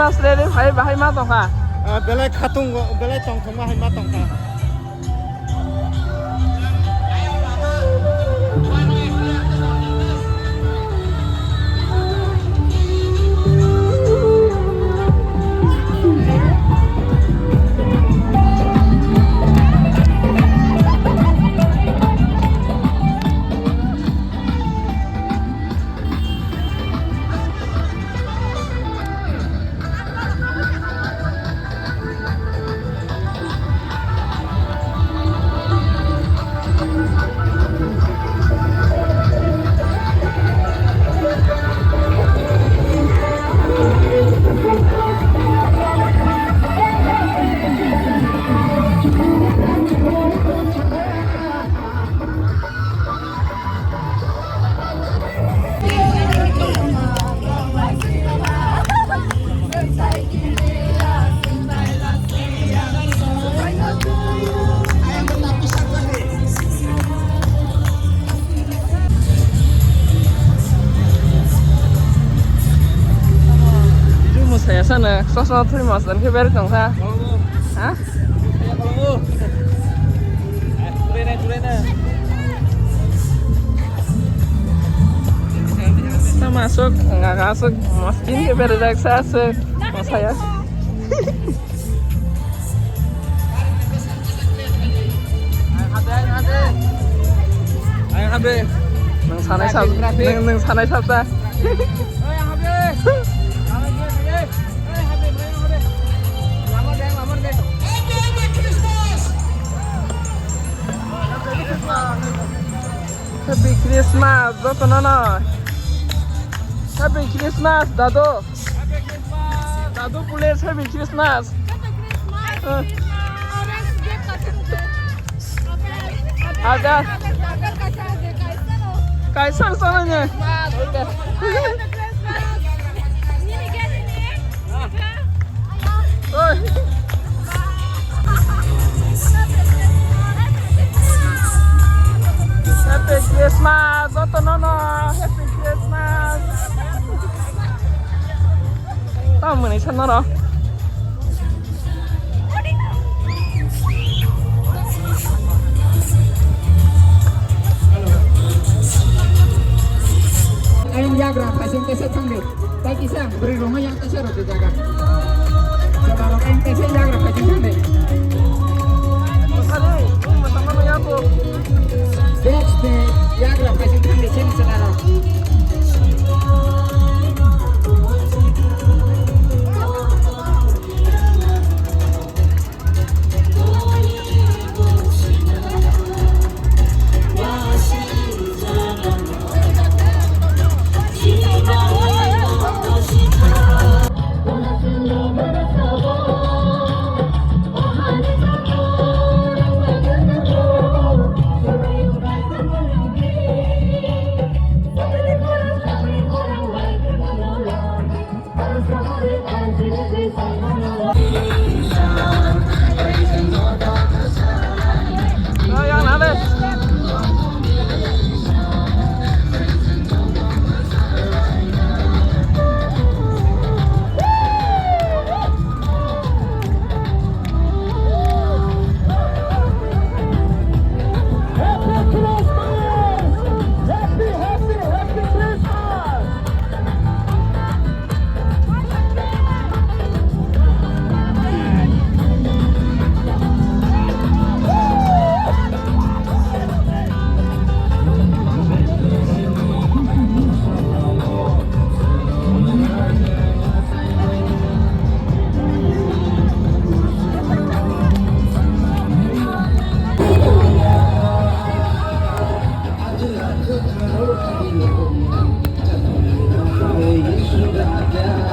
Christmas ready phải bahai ma tong ka. Belai khatung belai tong thong ma hai ma tong ka. Saya sana, sosok terima dan keber tong sa. Hah? Kita masuk, nggak masuk, masukin keber daksa se, mas saya. Ayo habe, neng sanai sab, neng sanai sab ta. Happy Christmas, Dado Nana. Happy Christmas, Dado. Happy Christmas. Dado Pulis, Happy Christmas. Ada. Kaisar sananya. Happy Christmas, Dado Nana. Happy Christmas. Tahu mana isan Nana? Ayam jaga, pasien keset sambil. Tak kisah, beri rumah yang terserah dijaga. Kalau ayam keset jaga, pasien sambil. Box de jaga, pasien sambil sini saudara. Sudah